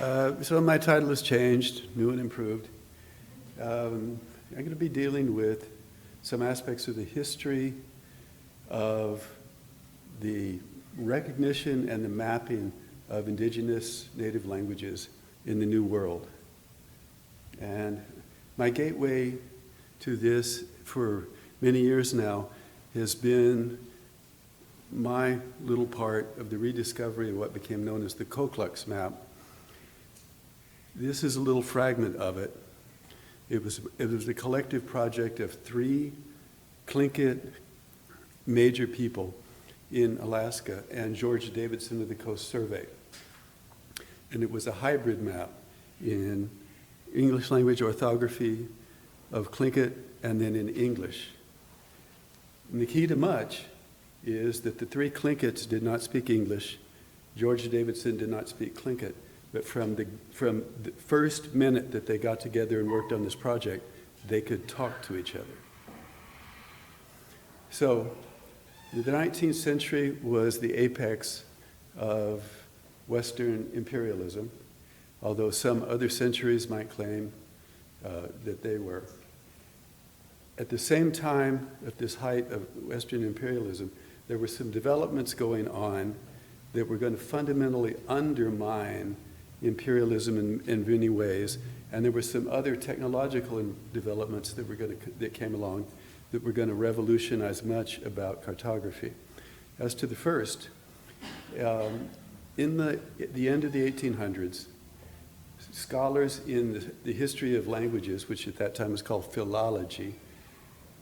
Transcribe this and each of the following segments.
So my title has changed, new and improved. I'm going to be dealing with some aspects of the history of the recognition and the mapping of indigenous native languages in the New World. And my gateway to this for many years now has been my little part of the rediscovery of what became known as the Ku Klux map. This is a little fragment of it. It was a collective project of 3 Tlingit major people in Alaska and George Davidson of the Coast Survey. And it was a hybrid map in English language orthography of Tlingit and then in English. And the key to much is that the 3 Tlingits did not speak English. George Davidson did not speak Tlingit. But from the first minute that they got together and worked on this project, they could talk to each other. So the 19th century was the apex of Western imperialism, although some other centuries might claim that they were. At the same time, at this height of Western imperialism, there were some developments going on that were going to fundamentally undermine imperialism in many ways, and there were some other technological developments that came along that were going to revolutionize much about cartography. As to the first, in the end of the 1800s, scholars in the history of languages, which at that time was called philology,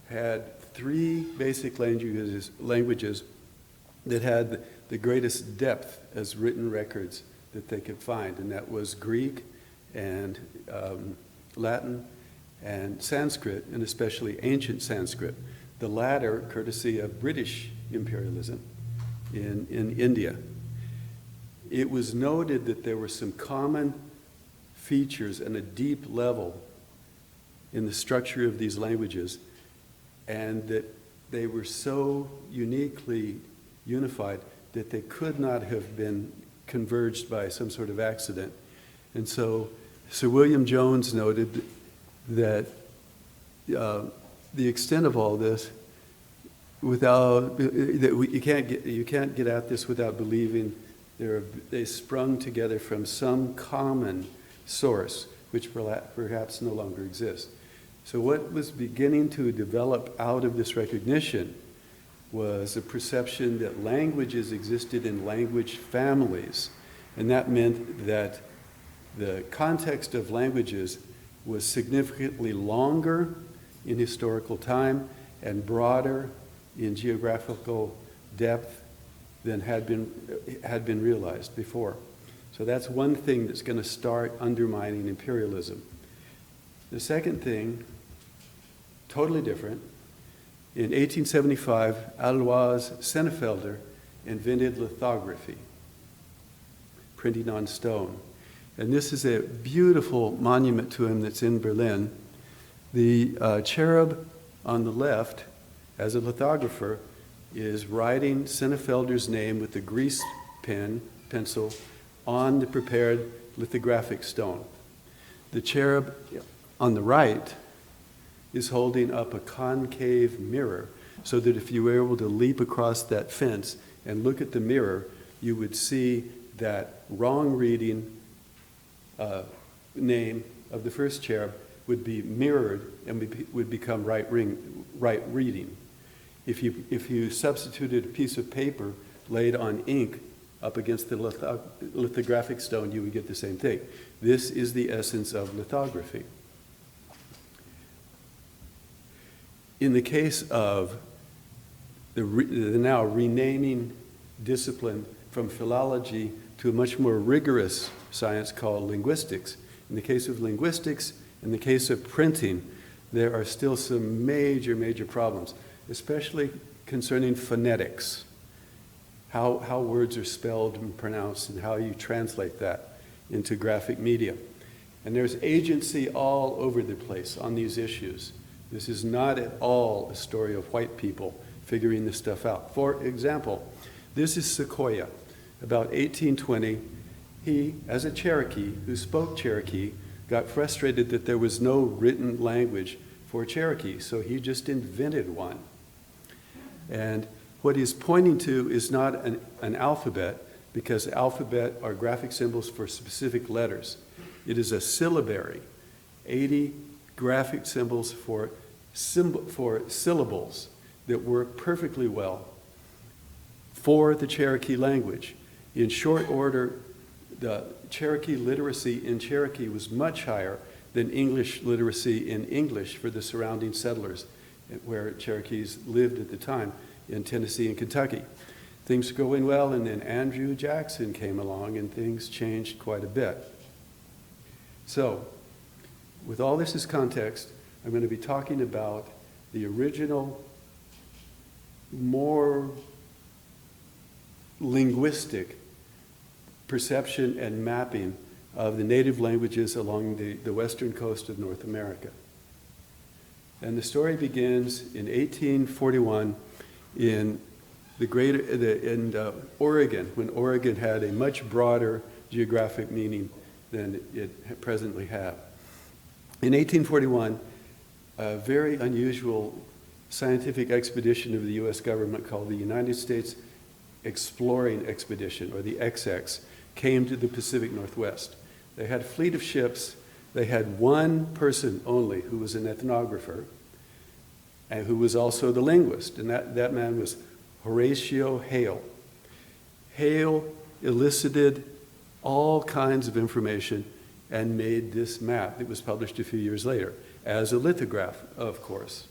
had 3 basic languages that had the greatest depth as written records that they could find, and that was Greek and Latin and Sanskrit, and especially ancient Sanskrit, the latter courtesy of British imperialism in India. It was noted that there were some common features and a deep level in the structure of these languages, and that they were so uniquely unified that they could not have been converged by some sort of accident. And so Sir William Jones noted that the extent of all this, you can't get at this without believing they sprung together from some common source, which perhaps no longer exists. So what was beginning to develop out of this recognition was a perception that languages existed in language families, and that meant that the context of languages was significantly longer in historical time and broader in geographical depth than had been realized before. So that's one thing that's going to start undermining imperialism. The second thing, totally different. In 1875, Alois Sennefelder invented lithography, printing on stone. And this is a beautiful monument to him that's in Berlin. The cherub on the left, as a lithographer, is writing Sennefelder's name with a grease pencil on the prepared lithographic stone. The cherub on the right is holding up a concave mirror, so that if you were able to leap across that fence and look at the mirror, you would see that wrong reading name of the first cherub would be mirrored and would become right reading. If you substituted a piece of paper laid on ink up against the lithographic stone, you would get the same thing. This is the essence of lithography. In the case of the now renaming discipline from philology to a much more rigorous science called linguistics, in the case of linguistics, in the case of printing, there are still some major, major problems, especially concerning phonetics, how words are spelled and pronounced and how you translate that into graphic media. And there's agency all over the place on these issues. This is not at all a story of white people figuring this stuff out. For example, this is Sequoia, about 1820, He, as a Cherokee who spoke Cherokee, got frustrated that there was no written language for Cherokee, so he just invented one. And what he's pointing to is not an alphabet, because alphabet are graphic symbols for specific letters. It is a syllabary, 80 graphic symbols for syllables that work perfectly well for the Cherokee language. In short order, the Cherokee literacy in Cherokee was much higher than English literacy in English for the surrounding settlers where Cherokees lived at the time in Tennessee and Kentucky. Things were going well, and then Andrew Jackson came along and things changed quite a bit. So, with all this as context, I'm going to be talking about the original, more linguistic perception and mapping of the native languages along the western coast of North America. And the story begins in 1841 in Oregon, when Oregon had a much broader geographic meaning than it presently has. In 1841, a very unusual scientific expedition of the U.S. government called the United States Exploring Expedition, or the XX, came to the Pacific Northwest. They had a fleet of ships. They had one person only who was an ethnographer and who was also the linguist, and that man was Horatio Hale. Hale elicited all kinds of information and made this map that was published a few years later as a lithograph, of course.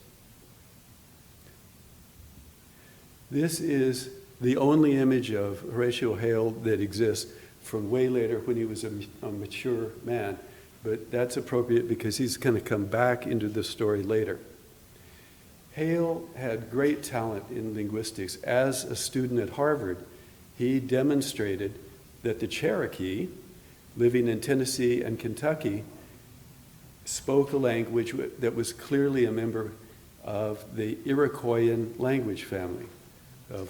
This is the only image of Horatio Hale that exists from way later when he was a mature man, but that's appropriate because he's going to come back into the story later. Hale had great talent in linguistics. As a student at Harvard, he demonstrated that the Cherokee, living in Tennessee and Kentucky, spoke a language that was clearly a member of the Iroquoian language family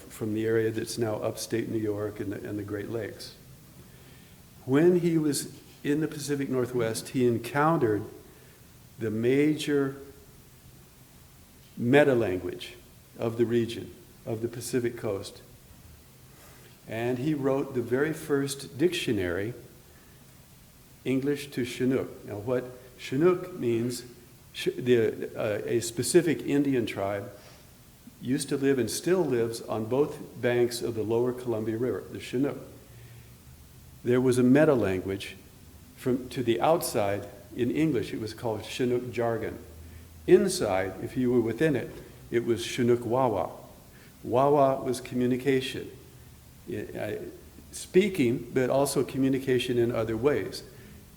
from the area that's now upstate New York and the Great Lakes. When he was in the Pacific Northwest, he encountered the major meta-language of the region, of the Pacific Coast. And he wrote the very first dictionary, English to Chinook. Now what Chinook means, a specific Indian tribe used to live and still lives on both banks of the lower Columbia River, the Chinook. There was a meta-language to the outside. In English, it was called Chinook jargon. Inside, if you were within it, it was Chinook Wawa. Wawa was communication, speaking, but also communication in other ways.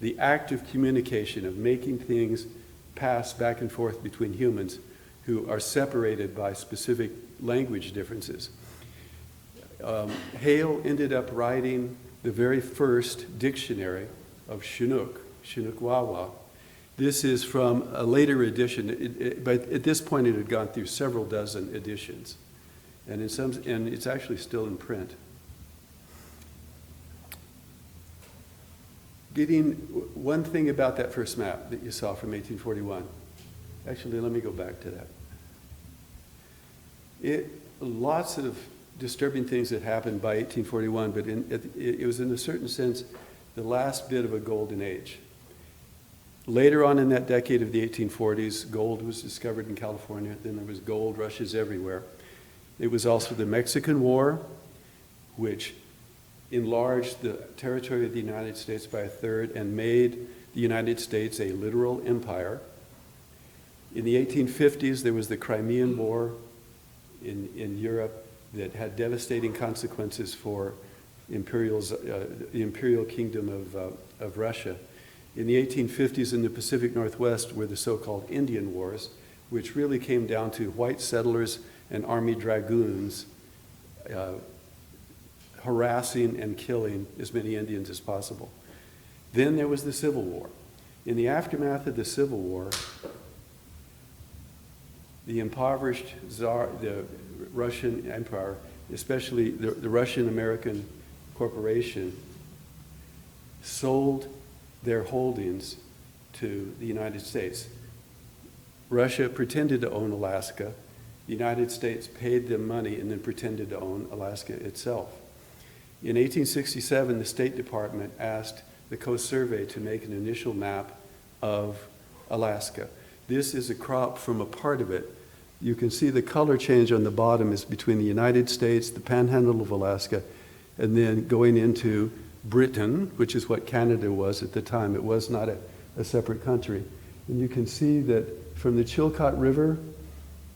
The act of communication, of making things pass back and forth between humans who are separated by specific language differences. Hale ended up writing the very first dictionary of Chinook, Chinook Wawa. This is from a later edition, but at this point it had gone through several dozen editions, and it's actually still in print. One thing about that first map that you saw from 1841. Actually, let me go back to that. Lots of disturbing things that happened by 1841, but it was in a certain sense the last bit of a golden age. Later on in that decade of the 1840s, gold was discovered in California. Then there was gold rushes everywhere. It was also the Mexican War, which enlarged the territory of the United States by a third and made the United States a literal empire. In the 1850s, there was the Crimean War in Europe that had devastating consequences for the imperial kingdom of Russia. In the 1850s in the Pacific Northwest were the so-called Indian Wars, which really came down to white settlers and army dragoons harassing and killing as many Indians as possible. Then there was the Civil War. In the aftermath of the Civil War, the impoverished Tsar, the Russian Empire, especially the Russian-American Corporation, sold their holdings to the United States. Russia pretended to own Alaska. The United States paid them money and then pretended to own Alaska itself. In 1867, the State Department asked the Coast Survey to make an initial map of Alaska. This is a crop from a part of it. You can see the color change on the bottom is between the United States, the panhandle of Alaska, and then going into Britain, which is what Canada was at the time. It was not a separate country. And you can see that from the Chilkat River,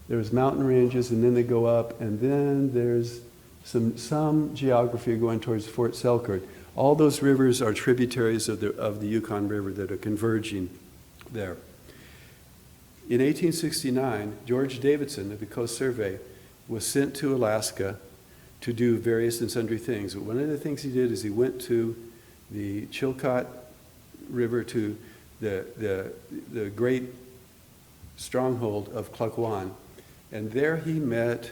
there's mountain ranges, and then they go up, and then there's some geography going towards Fort Selkirk. All those rivers are tributaries of the Yukon River that are converging there. In 1869, George Davidson of the Coast Survey was sent to Alaska to do various and sundry things. But one of the things he did is he went to the Chilkat River, to the great stronghold of Klukwan, and there he met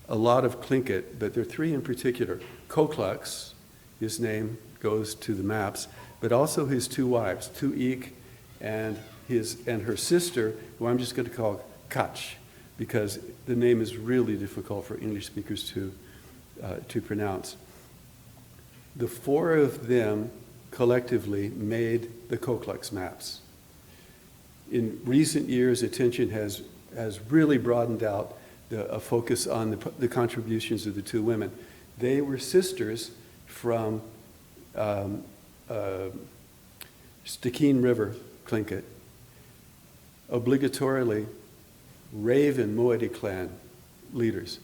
a lot of Tlingit, but there are three in particular. Koklux, his name goes to the maps, but also his two wives, Tuik and her sister, who I'm just going to call Kach, because the name is really difficult for English speakers to pronounce. The four of them collectively made the Koklux maps. In recent years, attention has really broadened out a focus on the contributions of the two women. They were sisters from Stikine River Tlingit, obligatorily Raven Moede clan leaders.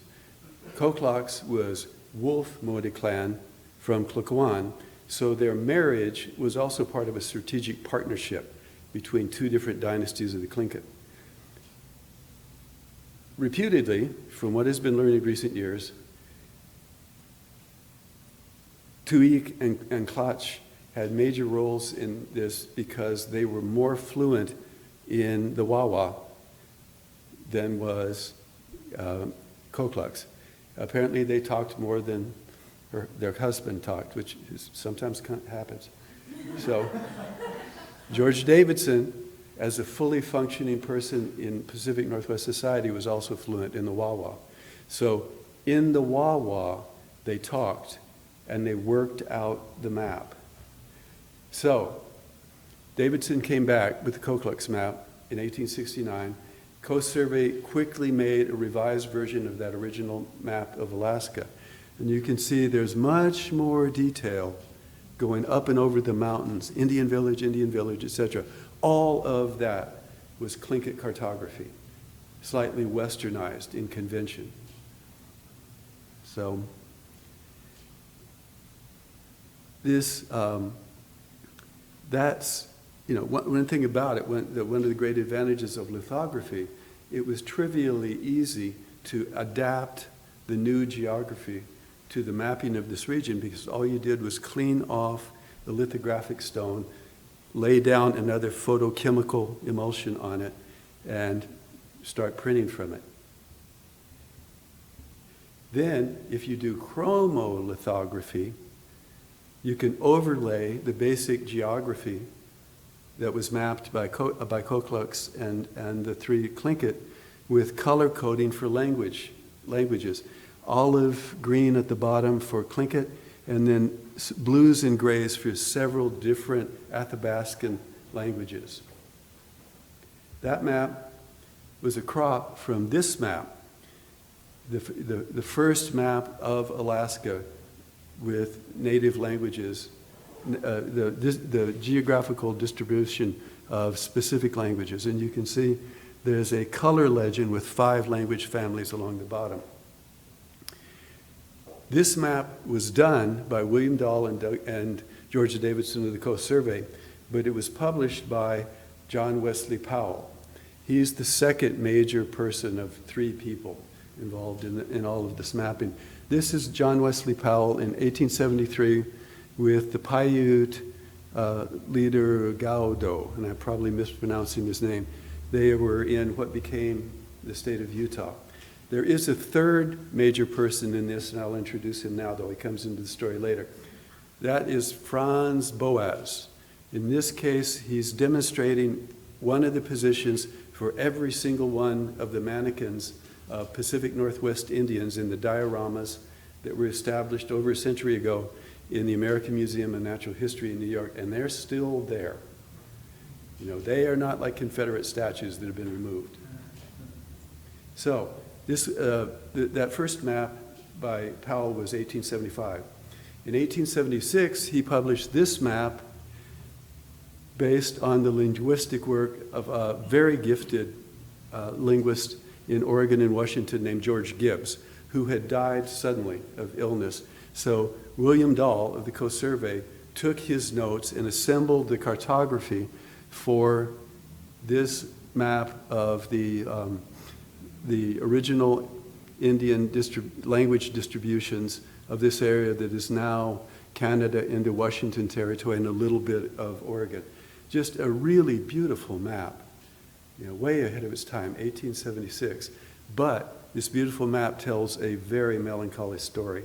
Koklux was Wolf Moede clan from Klukwan, so their marriage was also part of a strategic partnership between two different dynasties of the Tlingit. Reputedly, from what has been learned in recent years, Tuik and Klach had major roles in this because they were more fluent in the Wawa than was Koklux. Apparently they talked more than their husband talked, which sometimes happens. So George Davidson, as a fully functioning person in Pacific Northwest society, was also fluent in the Wawa. So in the Wawa, they talked and they worked out the map. So Davidson came back with the Koklux map in 1869. Coast Survey quickly made a revised version of that original map of Alaska. And you can see there's much more detail going up and over the mountains, Indian Village, etc. All of that was Tlingit cartography, slightly westernized in convention. So this, that's, one thing about it, one of the great advantages of lithography, it was trivially easy to adapt the new geography to the mapping of this region, because all you did was clean off the lithographic stone, lay down another photochemical emulsion on it, and start printing from it. Then, if you do chromo-lithography, you can overlay the basic geography that was mapped by Koklux and the three Tlingit with color coding for languages. Olive green at the bottom for Tlingit, and then blues and grays for several different Athabascan languages. That map was a crop from this map, the first map of Alaska with native languages, the geographical distribution of specific languages. And you can see there's a color legend with 5 language families along the bottom. This map was done by William Dahl and George Davidson of the Coast Survey, but it was published by John Wesley Powell. He's the second major person of 3 people involved in all of this mapping. This is John Wesley Powell in 1873 with the Paiute leader Gaudo, and I'm probably mispronouncing his name. They were in what became the state of Utah. There is a third major person in this, and I'll introduce him now, though he comes into the story later. That is Franz Boas. In this case, he's demonstrating one of the positions for every single one of the mannequins of Pacific Northwest Indians in the dioramas that were established over a century ago in the American Museum of Natural History in New York, and they're still there. You know, they are not like Confederate statues that have been removed. So this, that first map by Powell was 1875. In 1876, he published this map based on the linguistic work of a very gifted linguist in Oregon and Washington named George Gibbs, who had died suddenly of illness. So William Dahl of the Coast Survey took his notes and assembled the cartography for this map of the original Indian language distributions of this area that is now Canada into Washington Territory and a little bit of Oregon. Just a really beautiful map, you know, way ahead of its time, 1876. But this beautiful map tells a very melancholy story.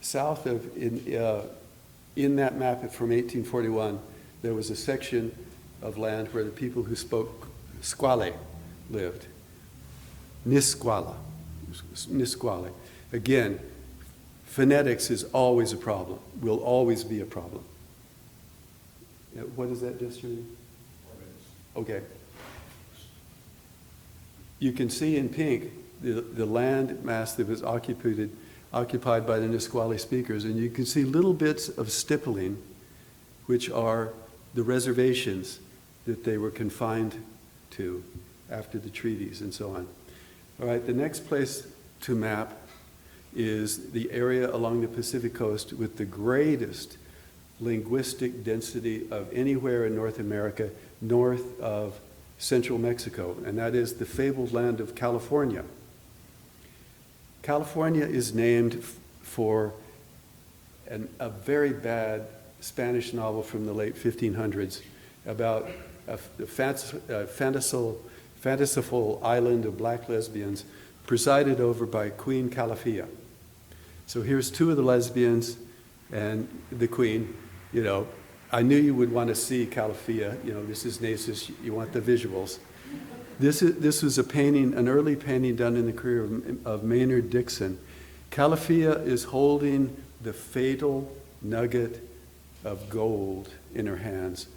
South of, in that map from 1841, there was a section of land where the people who spoke Squale lived. Nisqually. Again, phonetics is always a problem, will always be a problem. What is that, Destiny? Okay. You can see in pink the land mass that was occupied by the Nisqually speakers, and you can see little bits of stippling, which are the reservations that they were confined to after the treaties and so on. All right, the next place to map is the area along the Pacific coast with the greatest linguistic density of anywhere in North America north of central Mexico, and that is the fabled land of California. California is named for a very bad Spanish novel from the late 1500s about a fanciful island of black lesbians presided over by Queen Calafia. So here's two of the lesbians and the queen. You know, I knew you would want to see Calafia. You know, this is NACIS. You want the visuals. This was a painting, an early painting done in the career of Maynard Dixon. Calafia is holding the fatal nugget of gold in her hands,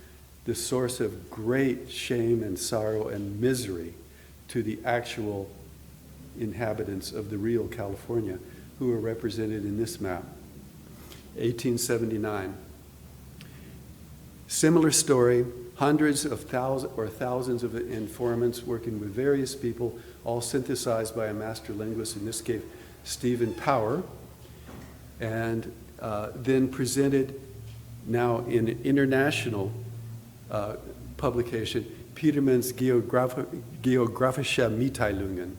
the source of great shame and sorrow and misery to the actual inhabitants of the real California, who are represented in this map. 1879. Similar story, hundreds of thousands of informants working with various people, all synthesized by a master linguist, in this case, Stephen Power, and then presented now in an international publication, Petermann's Geographische Mitteilungen.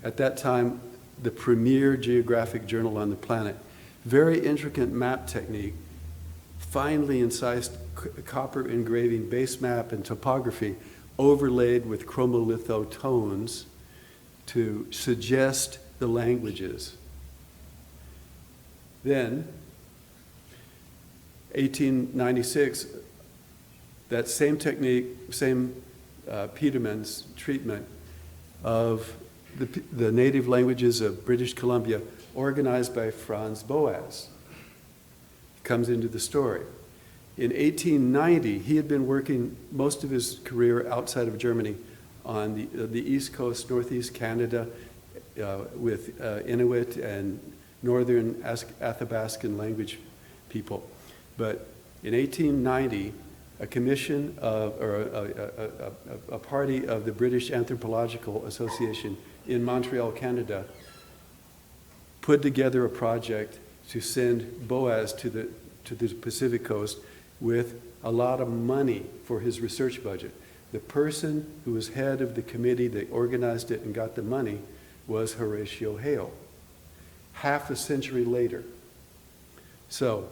At that time, the premier geographic journal on the planet. Very intricate map technique, finely incised copper engraving, base map, and topography overlaid with chromolitho tones to suggest the languages. Then, 1896, that same technique, same Petermann's treatment of the native languages of British Columbia, organized by Franz Boas, comes into the story. In 1890, he had been working most of his career outside of Germany on the East Coast, Northeast Canada, with Inuit and Northern Athabascan language people. But in 1890, a commission a party of the British Anthropological Association in Montreal, Canada, put together a project to send Boas to the Pacific coast with a lot of money for his research budget. The person who was head of the committee that organized it and got the money was Horatio Hale, half a century later. So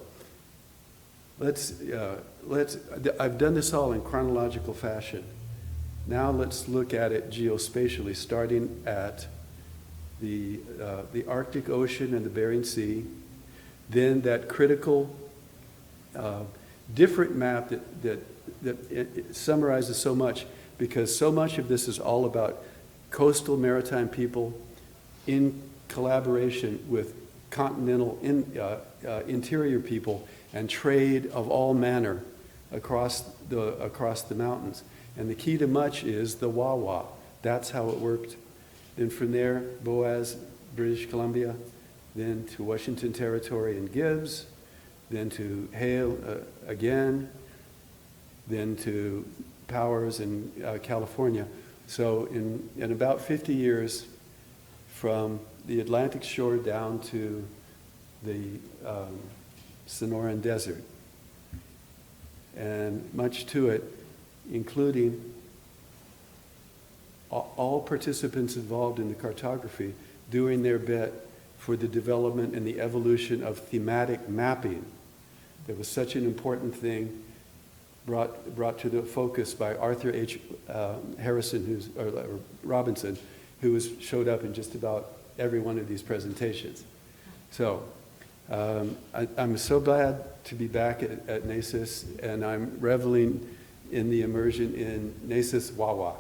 I've done this all in chronological fashion. Now let's look at it geospatially, starting at the Arctic Ocean and the Bering Sea, then that critical, different map that it summarizes so much, because so much of this is all about coastal maritime people in collaboration with continental interior people and trade of all manner across the mountains. And the key to much is the wah-wah. That's how it worked. Then from there, Boaz, British Columbia, then to Washington Territory and Gibbs, then to Hale again, then to Powers in California. So in about 50 years, from the Atlantic shore down to the Sonoran Desert, and much to it, including all participants involved in the cartography doing their bit for the development and the evolution of thematic mapping. That was such an important thing brought to the focus by Arthur H. Robinson, who showed up in just about every one of these presentations. So I'm so glad to be back at NACIS, and I'm reveling in the immersion in NACIS Wawa.